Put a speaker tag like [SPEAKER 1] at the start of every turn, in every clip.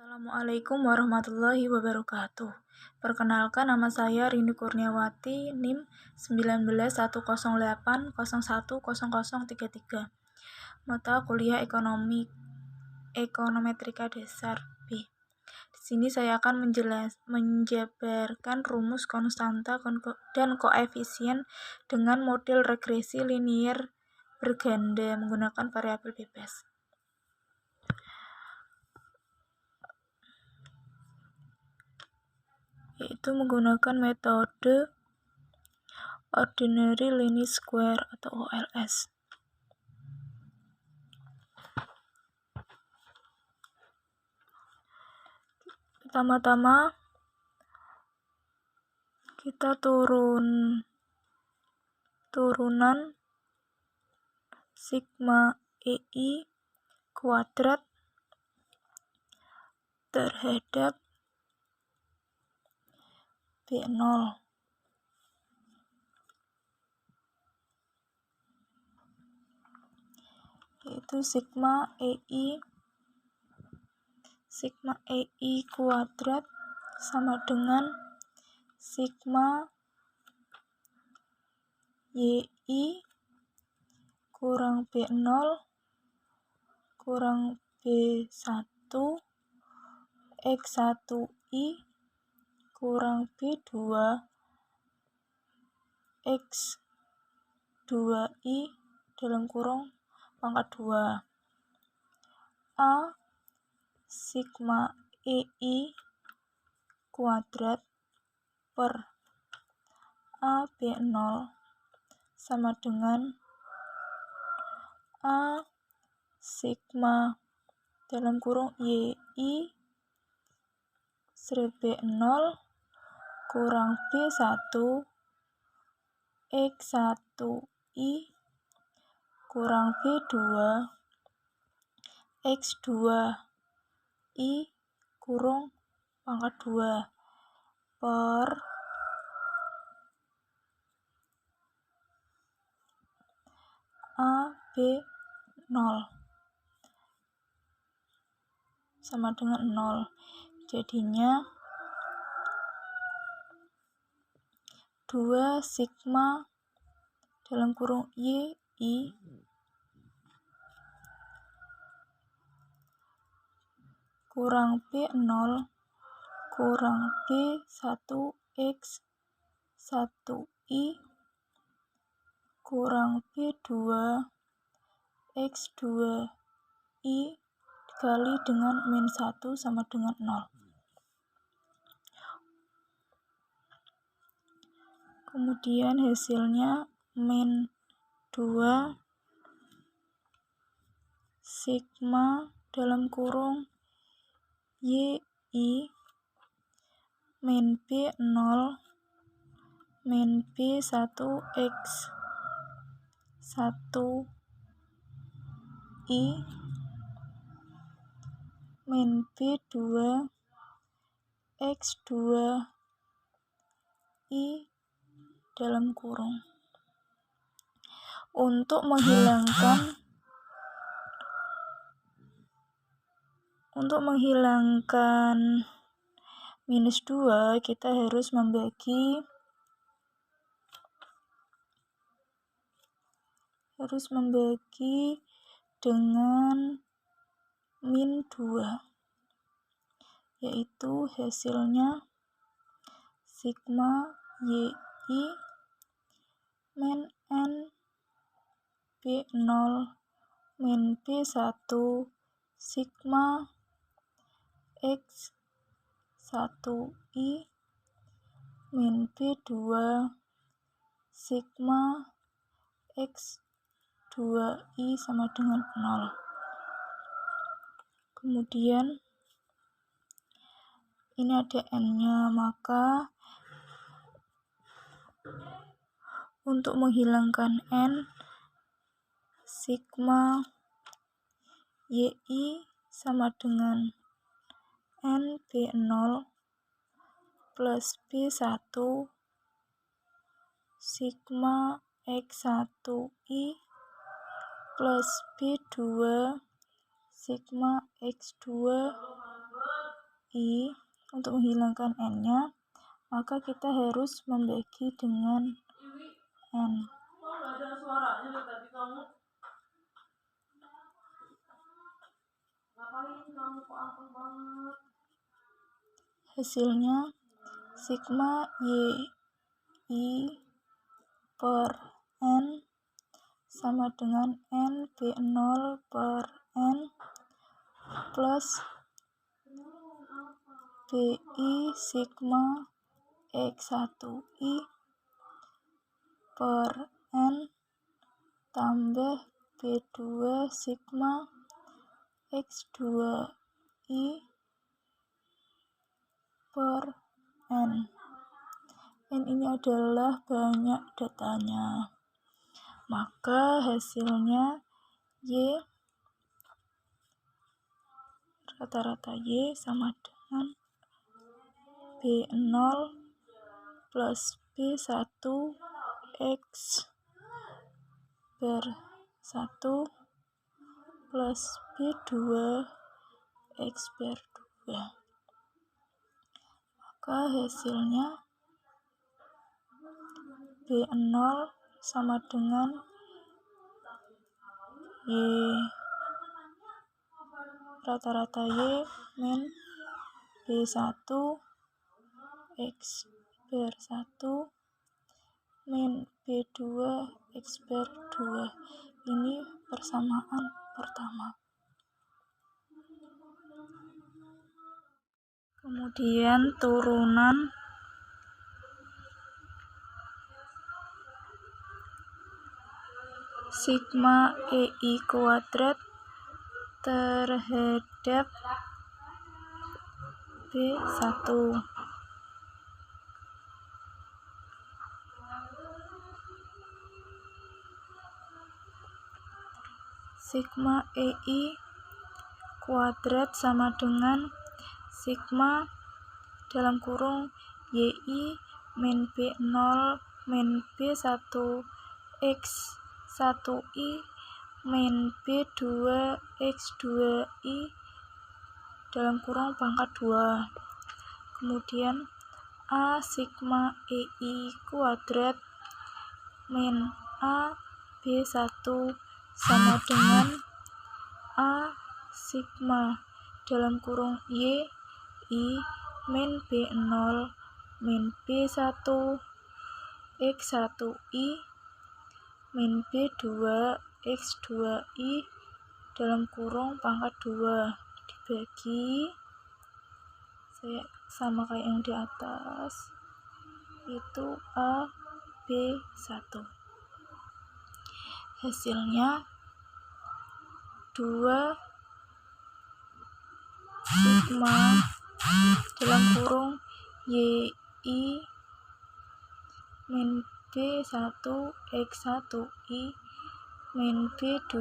[SPEAKER 1] Assalamualaikum warahmatullahi wabarakatuh. Perkenalkan, nama saya Rini Kurniawati, NIM 19108010033. Mata kuliah Ekonometrika Dasar B. Di sini saya akan menjabarkan rumus konstanta dan koefisien dengan model regresi linier berganda menggunakan variabel bebas. Yaitu menggunakan metode Ordinary Least Square atau OLS. Pertama-tama kita turunan sigma EI kuadrat terhadap B0 yaitu sigma EI kuadrat sama dengan sigma YI kurang B0 kurang B1 X1I kurang B2 X2I dalam kurung pangkat 2 A sigma EI kuadrat per A B0 sama dengan A sigma dalam kurung YI B0 kurang B1 X1I kurang B2 X2I kurung pangkat 2 per A B0 sama dengan 0. Jadinya 2 sigma dalam kurung YI kurang B0 kurang B1 X1I kurang B2 X2I dikali dengan min 1 sama dengan 0. Kemudian hasilnya min 2 sigma dalam kurung YI min B0 min B1 X1I min B2 X2I dalam kurung. Untuk menghilangkan minus 2 kita harus membagi dengan min 2 yaitu hasilnya sigma YI min N B0 min B1 sigma X1I min B2 sigma X2I sama dengan 0. Kemudian ini ada N-nya, maka untuk menghilangkan N, sigma YI sama dengan N B0 plus B1 sigma X1I plus B2 sigma X2 I. Untuk menghilangkan N-nya, maka kita harus membagi dengan N. Hasilnya sigma YI per N sama dengan NB0 per N plus BI sigma X1I per N tambah B2 sigma X2I per N. N ini adalah banyak datanya. Maka hasilnya Y, rata-rata Y sama dengan B0 plus B1 X per 1 plus B2 X per 2. Maka hasilnya B0 sama dengan Y rata-rata Y min B1 X per 1 min B2 X per 2. Ini persamaan pertama. Kemudian turunan sigma EI kuadrat terhadap B1. Sigma EI kuadrat sama dengan sigma dalam kurung YI min B0 min B1 X1I min B2 X2I dalam kurung pangkat 2. Kemudian A sigma EI kuadrat min A B1 sama dengan A sigma dalam kurung Y I min B0 min B1 X1I min B2 X2I dalam kurung pangkat 2 dibagi sama kayak yang di atas, itu A B1. Hasilnya 2 sigma dalam kurung YI min B1 X1I min B2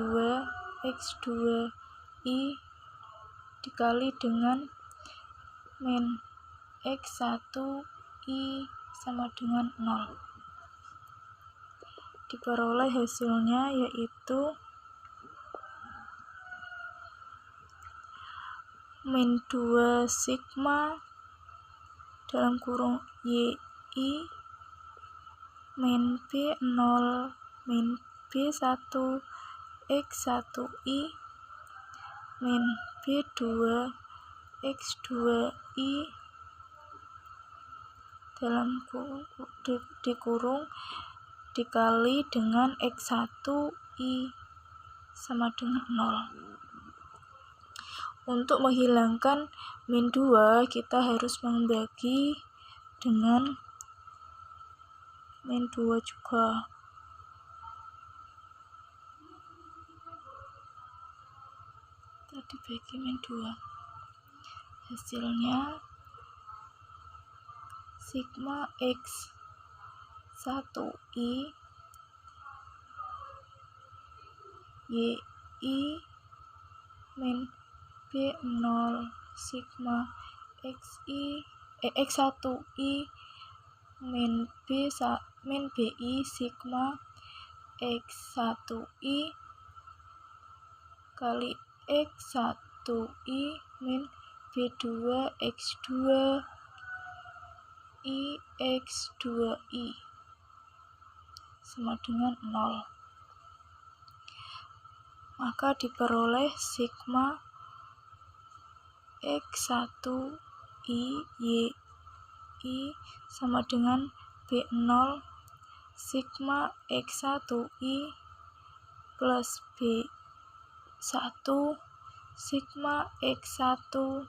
[SPEAKER 1] X2I dikali dengan min X1I sama dengan 0. Diperoleh hasilnya yaitu min 2 sigma dalam kurung YI min B0 min B1 X1I min B2 X2I dalam dikurung dikali dengan X1I sama dengan 0. Untuk menghilangkan min 2, kita harus membagi dengan min 2 juga. Tadi bagi min 2. Hasilnya sigma X1I YI min B0 sigma X1I min BI sigma X1I kali X1I min B2 X2 I X2I sama dengan 0. Maka diperoleh sigma X1I YI sama dengan B0 sigma X1I plus B1 sigma X1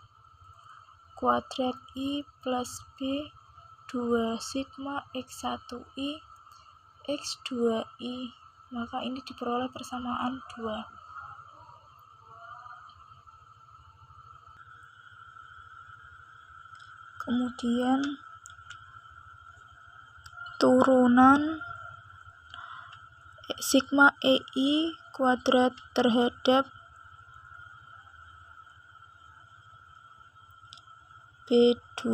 [SPEAKER 1] kuadrat I plus B2 sigma X1I X2I. Maka ini diperoleh persamaan 2. Kemudian turunan sigma EI kuadrat terhadap B2.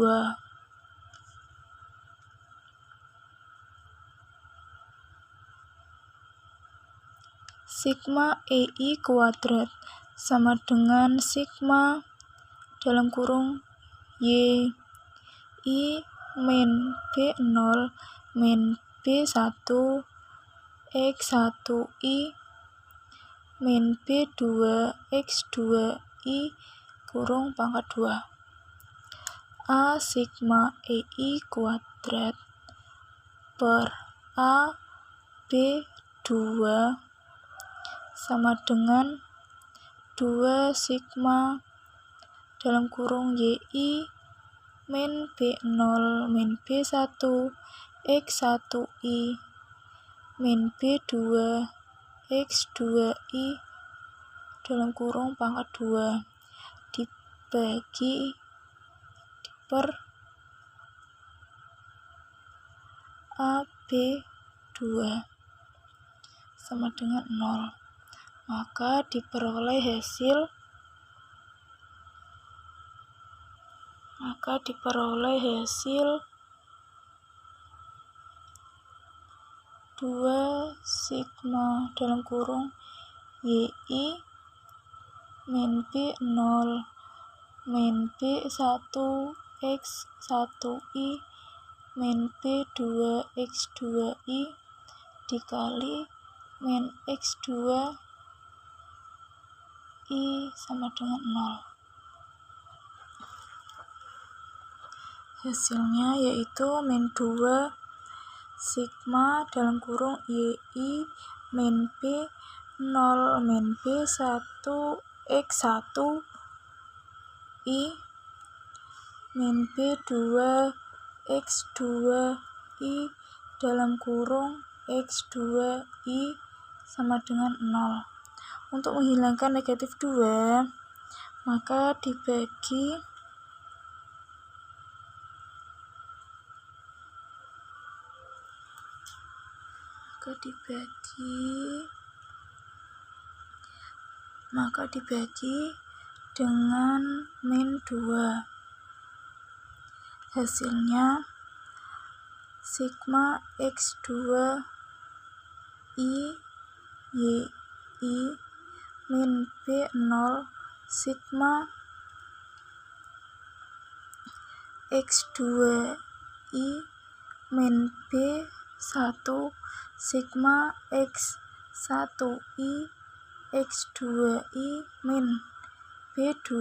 [SPEAKER 1] Sigma EI kuadrat sama dengan sigma dalam kurung Y I min B0 min B1 X1I min B2 X2I kurung pangkat 2. A sigma EI kuadrat per A B2 sama dengan 2 sigma dalam kurung YI min B0 min B1 X1I min B2 X2I dalam kurung pangkat 2 dibagi per AB2 sama dengan 0. Maka diperoleh hasil 2 sigma dalam kurung YI min B0 min B1 X1I min B2 X2I dikali min X2I sama dengan 0. Hasilnya yaitu min 2 sigma dalam kurung YI min B0 min B1 X1I min B2 X2I dalam kurung X2I sama dengan 0. Untuk menghilangkan negatif 2, maka dibagi dengan min 2. Hasilnya sigma X2 I YI min B0 sigma X2I min B1 sigma X1I X2I min B2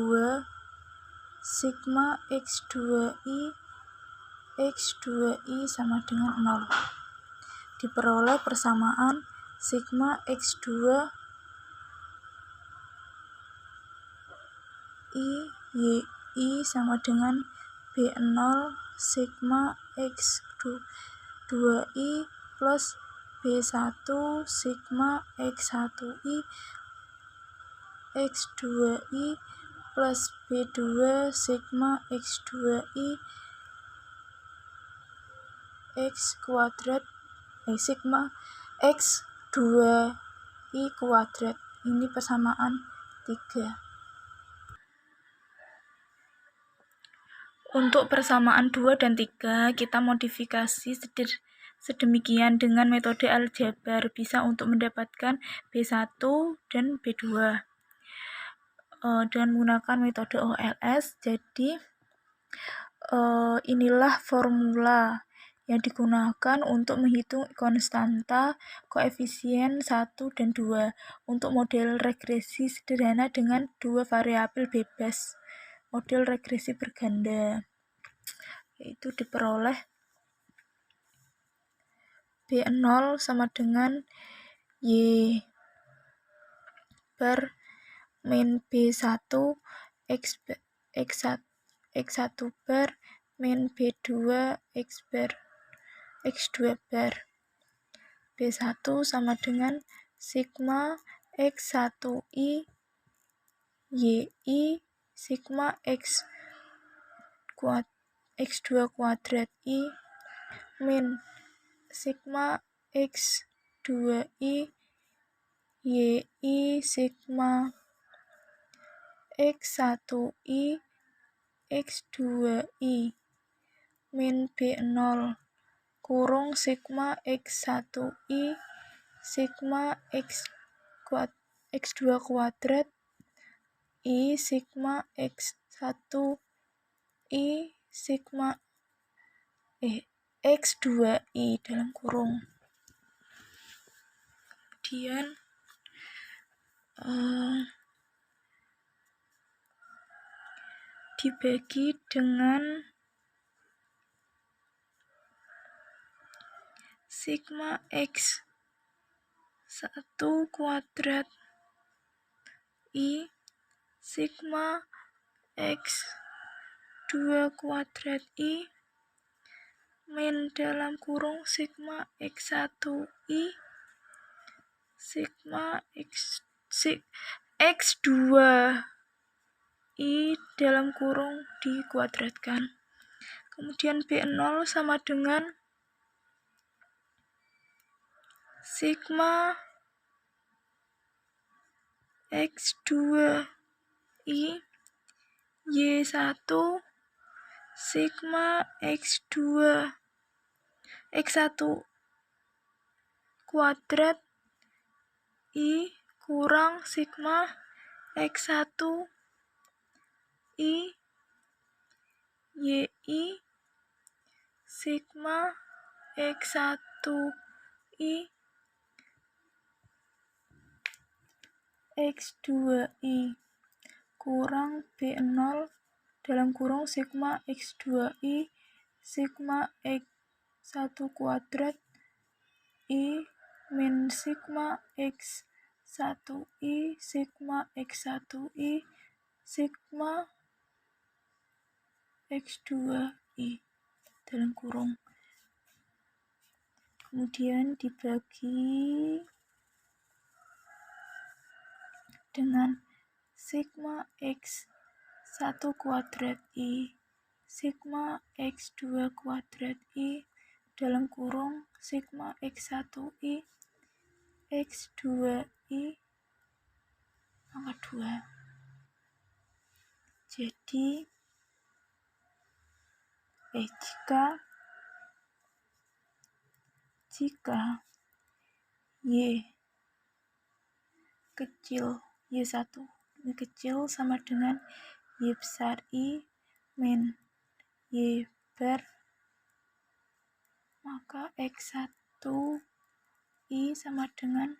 [SPEAKER 1] sigma X2I X2I sama dengan 0. Diperoleh persamaan sigma X2 I YI sama dengan B0 sigma X2I plus B1 sigma X1I X2I plus B2 sigma X2I X kuadrat sigma X2I kuadrat. Ini persamaan 3. Untuk persamaan 2 dan 3 kita modifikasi sedemikian dengan metode aljabar bisa untuk mendapatkan B1 dan B2. dengan menggunakan metode OLS. Jadi inilah formula yang digunakan untuk menghitung konstanta koefisien 1 dan 2 untuk model regresi sederhana dengan dua variabel bebas, model regresi berganda, yaitu diperoleh B0 sama dengan Y bar min B1 X1 bar min B2 X2 bar. B1 sama dengan sigma X1I YI sigma X2 kuadrat I min sigma X2I YI sigma X1I X2I min B0 kurung sigma X1I sigma X2 kuadrat I sigma X1I sigma X2I dalam kurung. Kemudian dibagi dengan sigma X1 kuadrat I sigma X2 kuadrat I min dalam kurung sigma X1I sigma X2I dalam kurung dikuadratkan. Kemudian B0 sama dengan sigma X2I Y1 sigma X1 kuadrat I kurang sigma X1I YI sigma X1I X2I kurang B0 dalam kurung sigma X2I sigma X1 kuadrat I min sigma X1I sigma X1I sigma X2I dalam kurung. Kemudian dibagi dengan sigma X1 kuadrat I sigma X2 kuadrat I dalam kurung sigma X1I X2I pangkat 2. Jadi jika Y kecil Y1 ini kecil sama dengan Y besar I min Y bar, maka X1I sama dengan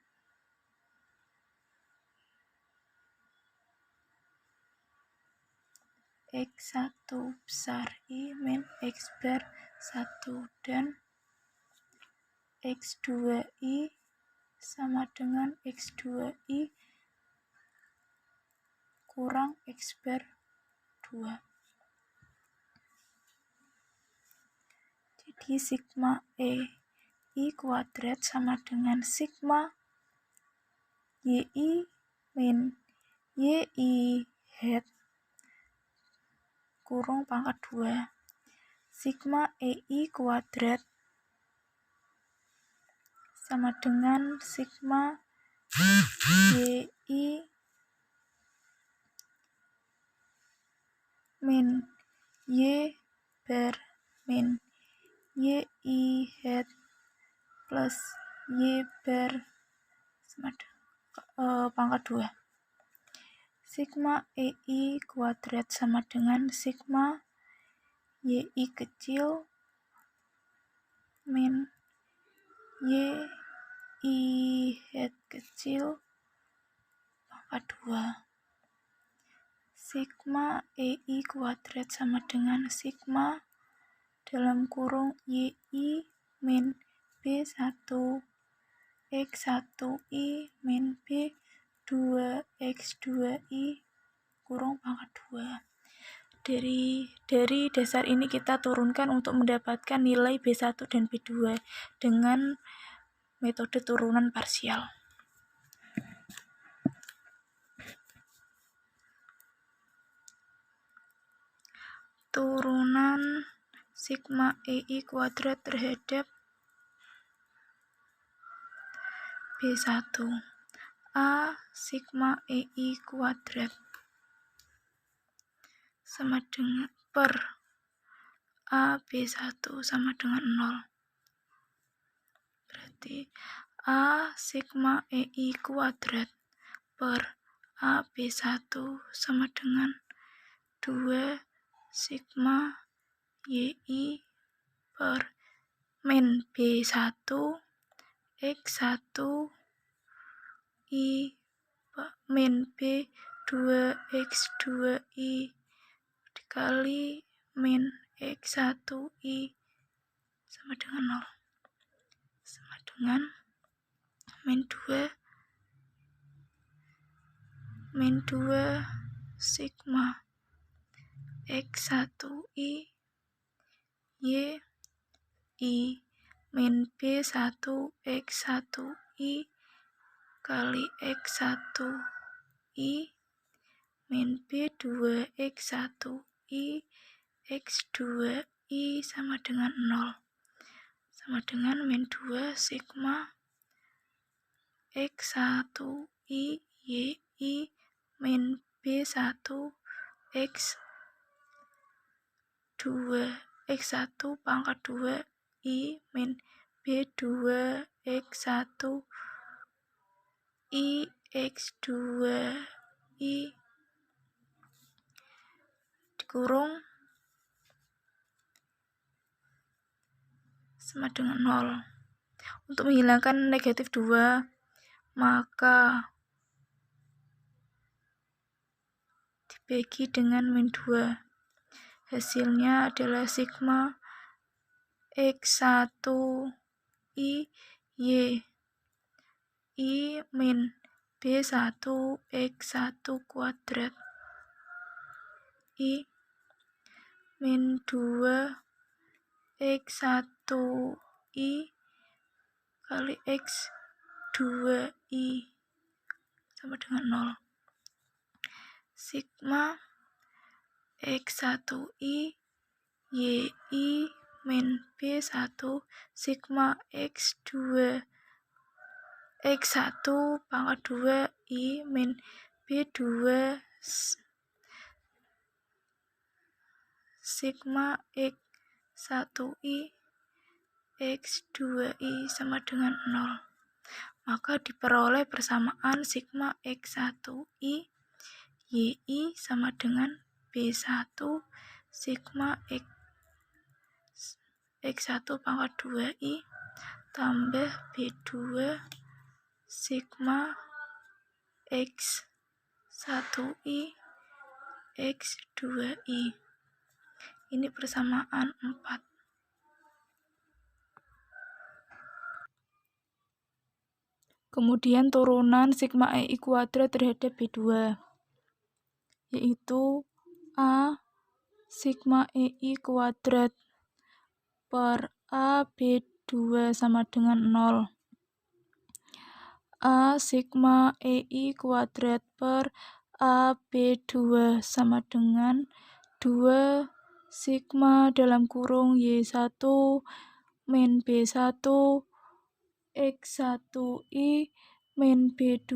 [SPEAKER 1] X1 besar I min X bar 1 dan X2I sama dengan X2I kurang X bar 2. Jadi sigma I kuadrat sama dengan sigma YI min YI hat kurung pangkat 2 sigma EI kuadrat sama dengan sigma YI min Y bar min YI hat plus Y bar pangkat 2. sigma EI kuadrat sama dengan sigma YI kecil min YI hat kecil pangkat 2. Sigma EI kuadrat sama dengan sigma dalam kurung YI min B1 X1I min B2 X2I kurung pangkat 2. Dari dasar ini kita turunkan untuk mendapatkan nilai B1 dan B2 dengan metode turunan parsial. Turunan sigma EI kuadrat terhadap B1. A sigma EI kuadrat sama dengan per A B1 sama dengan 0. Berarti A sigma EI kuadrat per A B1 sama dengan 2 sigma YI per min B1 X1 I min B2 X2I dikali min X1I sama dengan 0. Sama dengan min 2 sigma X1I YI min B1 X1I kali X1I min B2 X1I X2I sama dengan 0. Sama dengan min 2 sigma X1I YI min B1 X1 pangkat 2 I min B2 X1 I X2I dikurung sama dengan 0. Untuk menghilangkan negatif 2, maka dibagi dengan min 2. Hasilnya adalah sigma X1I Y I min B1 X1 kuadrat I min 2 X1I kali X2I sama dengan 0. Sigma X1I YI min B1 sigma X2 X1 pangkat 2 I min B2 sigma X1I X2I sama dengan 0. Maka diperoleh persamaan sigma X1I YI sama dengan B1 sigma X1 pangkat 2I tambah B2 sigma X1I X2I. Ini persamaan 4. Kemudian turunan sigma EI kuadrat terhadap B2, yaitu A sigma EI kuadrat per A B2 sama dengan 0. A sigma EI kuadrat per A B2 sama dengan 2 sigma dalam kurung Y1 min B1 X1I min B2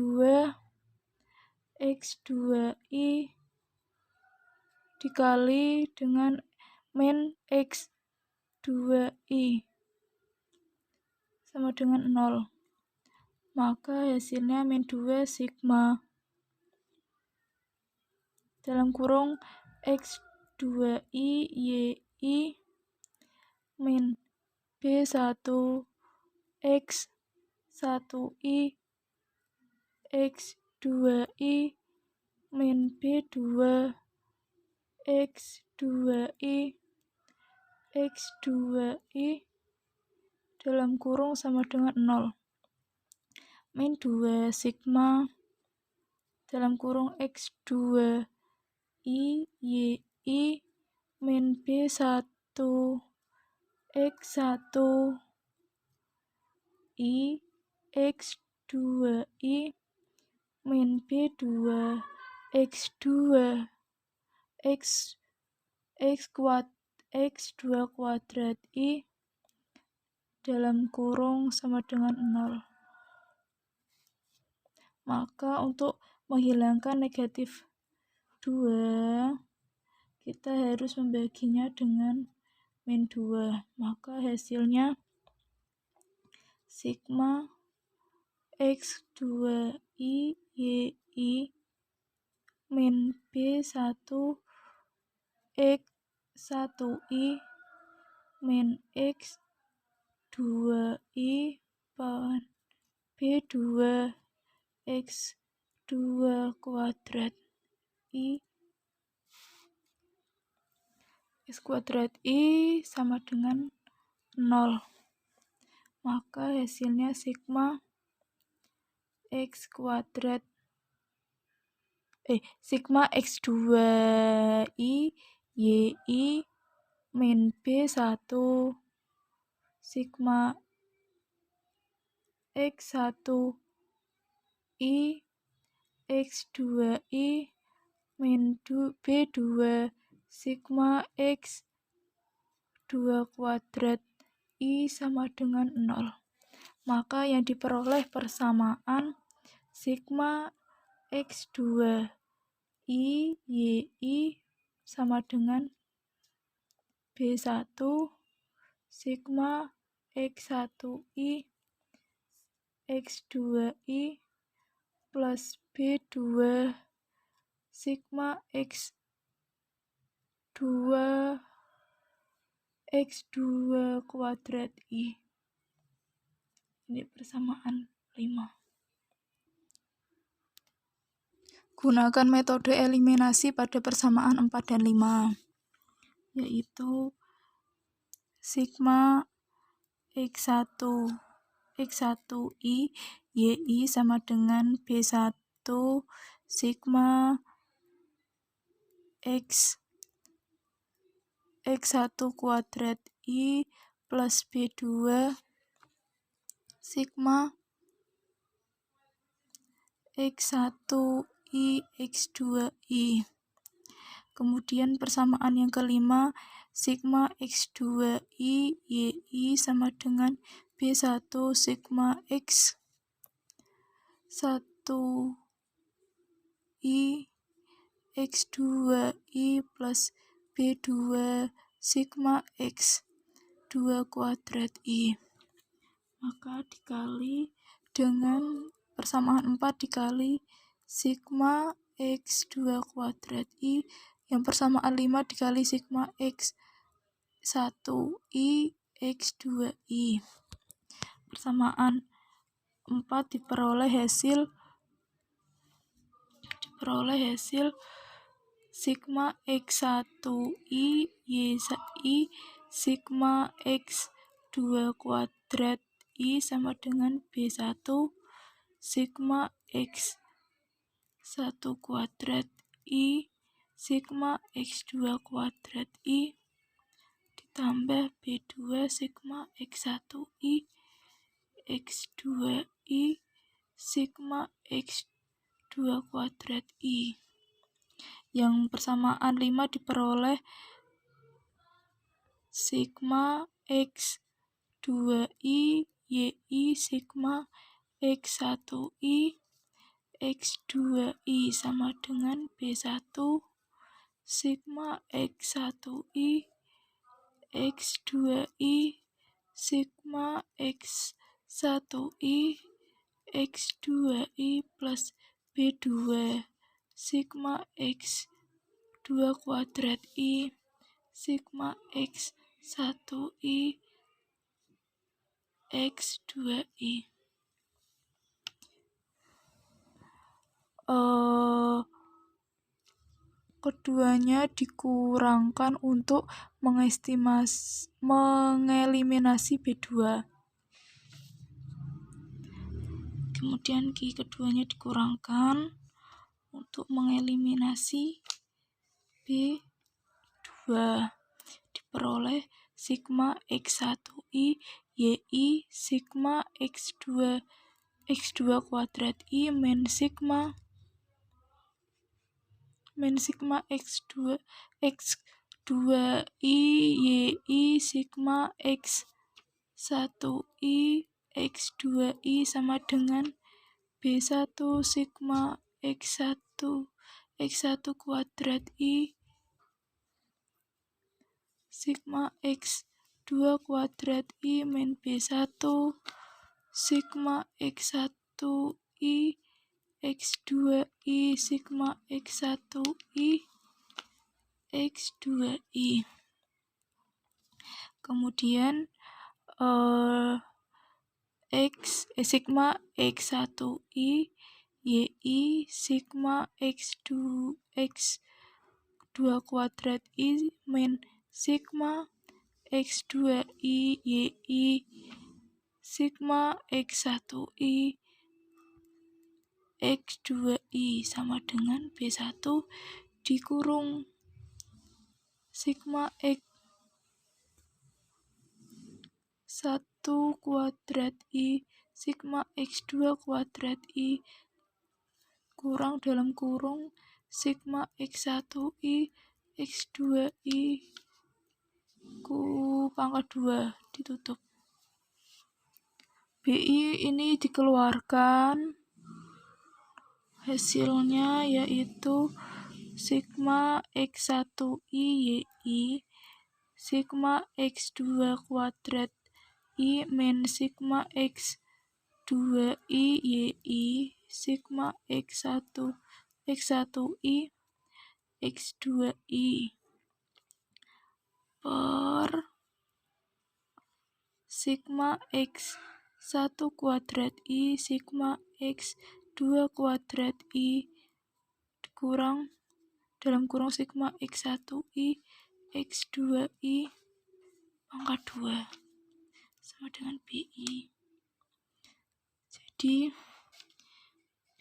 [SPEAKER 1] X2I dikali dengan min X2I sama dengan 0. Maka hasilnya min 2 sigma dalam kurung X2I YI min B1 X1I X2I min B2 X2I X2I dalam kurung sama dengan 0 min 2 sigma dalam kurung X2I YI min B1 X1I X2I min B2 X2 X2 kuadrat I dalam kurung sama dengan 0. Maka untuk menghilangkan negatif 2, kita harus membaginya dengan min 2. Maka hasilnya sigma X2I YI min B1 X1I min X2I per B2 X2 kuadrat I X kuadrat I sama dengan 0. Maka hasilnya sigma sigma X2I YI min B1 sigma X1I X2I min B2 sigma X2 kuadrat I sama dengan 0. Maka yang diperoleh persamaan sigma X2I YI sama dengan B1 sigma X1I X2I plus B2 sigma X2 kuadrat I. Ini persamaan 5. Gunakan metode eliminasi pada persamaan 4 dan 5, yaitu sigma X1I YI sama dengan B1 sigma X1 kuadrat I plus B2 sigma X1I X2I. Kemudian persamaan yang kelima, sigma X2I YI sama dengan B1 sigma X1I X2I plus B2 sigma X2 kuadrat I. Maka dikali dengan persamaan 4 dikali sigma X2 kuadrat I, yang persamaan 5 dikali sigma X1I X2I. Persamaan 4 diperoleh hasil sigma X1I YI sigma X2 kuadrat I sama dengan B1 sigma X1 kuadrat I sigma X2 kuadrat I ditambah B2 sigma X1I X2I sigma X2 kuadrat I. Yang persamaan 5 diperoleh sigma X2I YI sigma X1I X2I sama dengan B1 sigma X1I X2I sigma X1I X2I plus B2 sigma X2 2 kuadrat I sigma X1I X2I. Keduanya dikurangkan untuk mengeliminasi B2. Kemudian keduanya dikurangkan untuk mengeliminasi B2. Diperoleh sigma X1I YI sigma X2 kuadrat I min sigma X2I YI sigma X1I X2I sama dengan B1 sigma X1 kuadrat I sigma X2 kuadrat I min B1 sigma X1I X2I sigma X1I X2I. Kemudian sigma X1I YI sigma X2 kuadrat I min sigma X2I YI sigma X1I X2I sama dengan B1 dikurung sigma X1 kuadrat I sigma X2 kuadrat I kurang dalam kurung sigma X1I X2I pangkat 2 ditutup. BI ini dikeluarkan, hasilnya yaitu sigma X1I YI sigma X2 kuadrat I min sigma X2I YI sigma X1I X2I per sigma X1 kuadrat I sigma X2 kuadrat I dikurang dalam kurung sigma X1I X2I pangkat 2 sama dengan BI. Jadi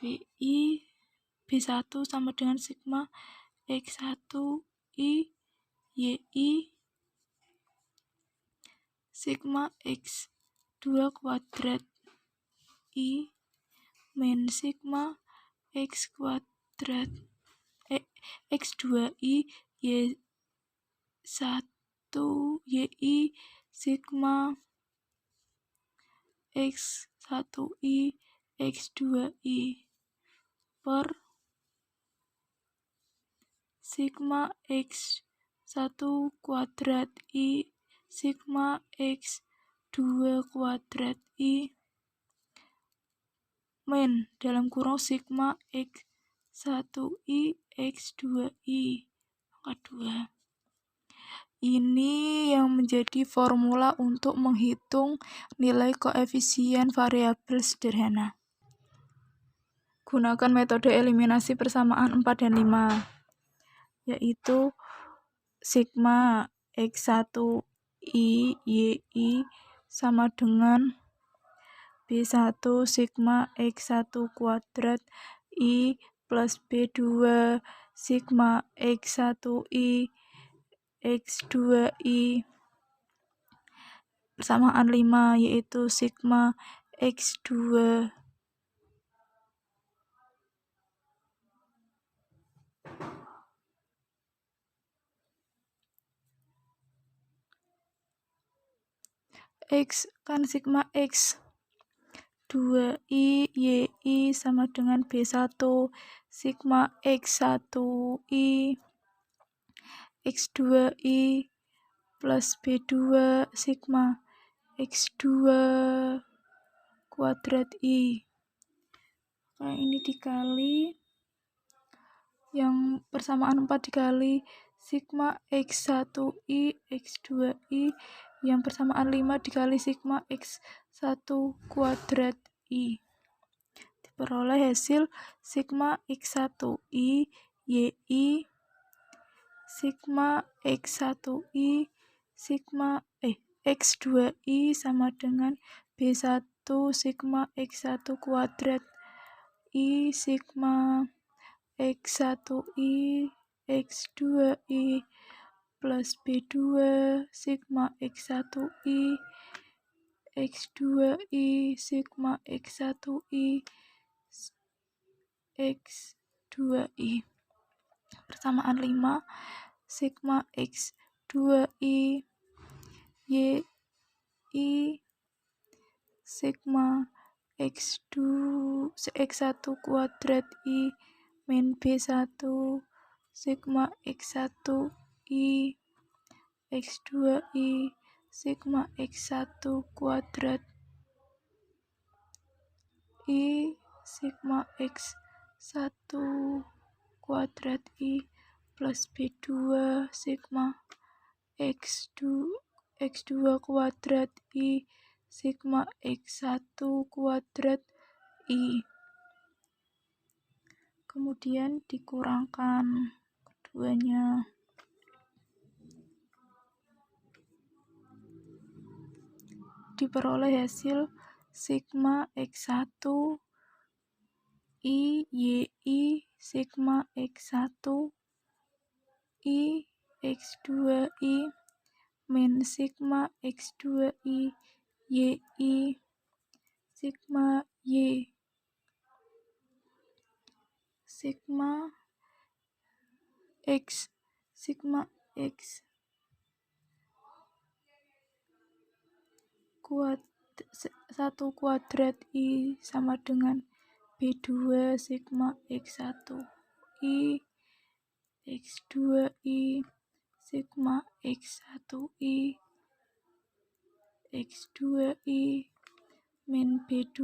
[SPEAKER 1] BI B1 sama dengan sigma X1I YI sigma X2 kuadrat I min sigma X kuadrat X2I Y1 YI sigma X1I X2I per sigma X1 kuadrat I sigma X2 kuadrat I min dalam kurung sigma X1I X2I pangkat 2. Ini yang menjadi formula untuk menghitung nilai koefisien variabel sederhana. Gunakan metode eliminasi persamaan 4 dan 5, yaitu sigma X1I YI sama dengan B1 sigma X1 kuadrat I plus B2 sigma X1I X2I persamaan 5, yaitu sigma X2 X kan sigma X2I YI sama dengan B1 sigma X1I X2I plus B2 sigma X2 kuadrat I. Nah, ini dikali yang persamaan 4 dikali sigma X1I X2I yang persamaan 5 dikali sigma X1 kuadrat I. Diperoleh hasil sigma X1I YI sigma X1I sigma X2I sama dengan B1 sigma X1 kuadrat I sigma X1I X2I plus B2 sigma X1I X2I sigma X1I X2I persamaan 5 sigma X2I YI sigma X1 kuadrat I min B1 sigma X1I X2I sigma X1 kuadrat I sigma X1 kuadrat I plus B2 sigma X2 kuadrat I sigma X1 kuadrat I. Kemudian dikurangkan keduanya. Diperoleh hasil sigma X1 I YI sigma X1 I X2I min sigma X2I YI sigma Y sigma X sigma X satu kuadrat I sama dengan B2 sigma X1 I X2I sigma X1I X2I min B2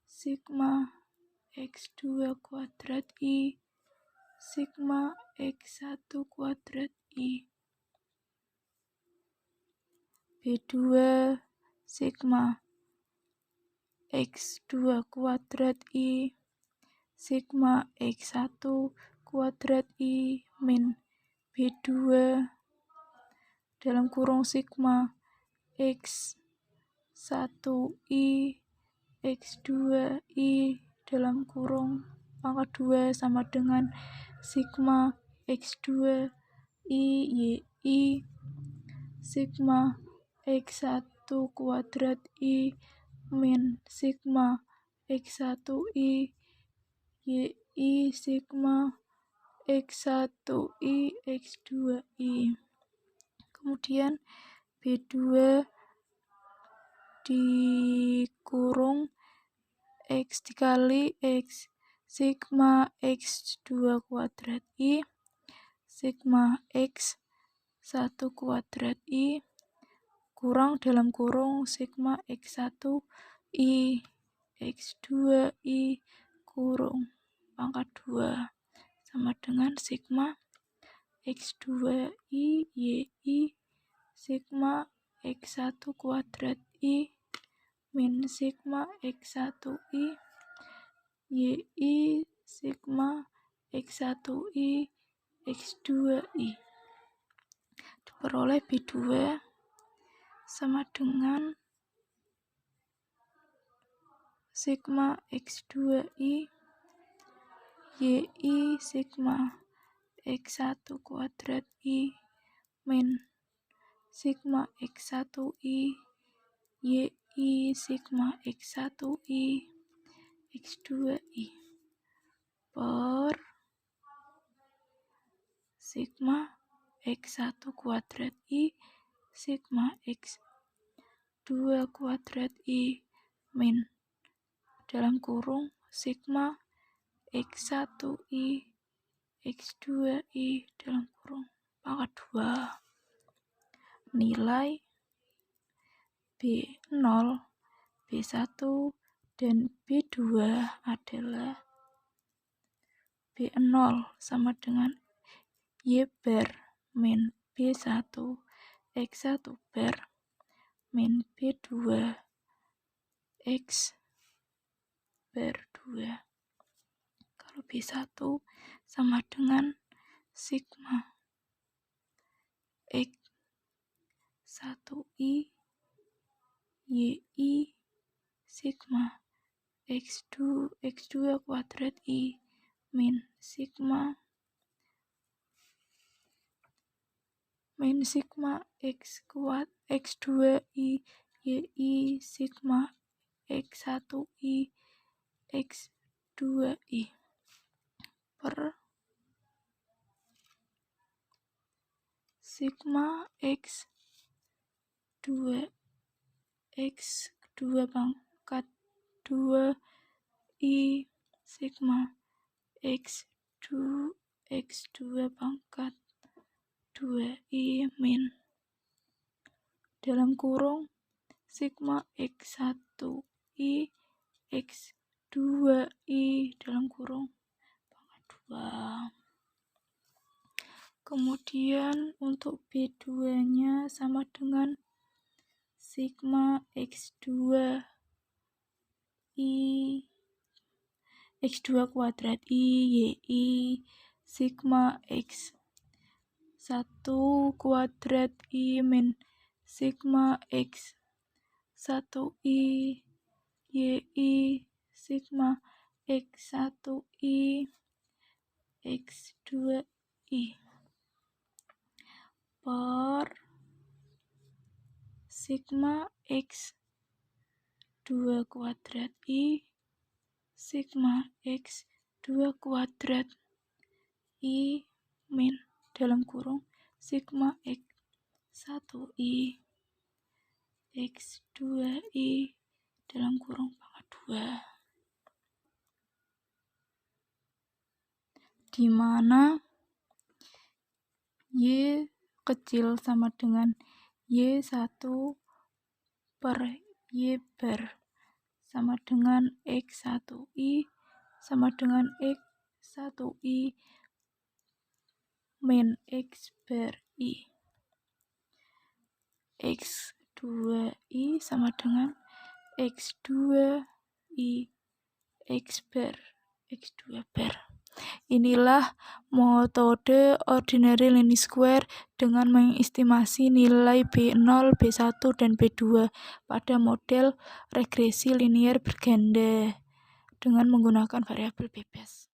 [SPEAKER 1] sigma X2 kuadrat I sigma X1 kuadrat I. B2 sigma X2 kuadrat I sigma X1 kuadrat I min B2 dalam kurung sigma X1I X2I dalam kurung pangkat 2 sama dengan sigma X2I YI sigma X1 kuadrat I min sigma X1I YI sigma X1I X2I. Kemudian B2 dikurung X dikali X sigma X2 kuadrat I sigma X1 kuadrat I kurang dalam kurung sigma X1 I X2I kurung pangkat 2 sama dengan sigma X2I YI sigma X1 kuadrat I min sigma X1I YI sigma X1I X2I. Diperoleh B2 sama dengan sigma X2I YI sigma X1 kuadrat I min sigma X1I YI sigma X1I X2I per sigma X1 kuadrat I sigma X2 kuadrat I min dalam kurung sigma X1I X2I dalam kurung pangkat 2. Nilai B0, B1, dan B2 adalah B0 sama dengan Y bar min B1 X1 bar min B2 X bar 2. Kalau B1 sama dengan sigma X1I YI sigma X2 kuadrat I min sigma X2I YI sigma X1I X2I per sigma X2 pangkat 2I sigma X2 pangkat 2I min dalam kurung sigma X1I X2I dalam kurung pangkat 2. Kemudian untuk B2-nya sama dengan sigma X2 kuadrat I YI sigma X1 kuadrat I min sigma X1I YI sigma X1I X2I per sigma X2 kuadrat I sigma X2 kuadrat I min dalam kurung sigma X1I X2I dalam kurung pangkat 2, di mana Y kecil sama dengan Y1 per Y bar sama dengan X1I sama dengan X1I min X bar I. X2I sama dengan X2I X bar X2 bar. Inilah metode ordinary least square dengan mengestimasi nilai B0, B1, dan B2 pada model regresi linear berganda dengan menggunakan variabel bebas.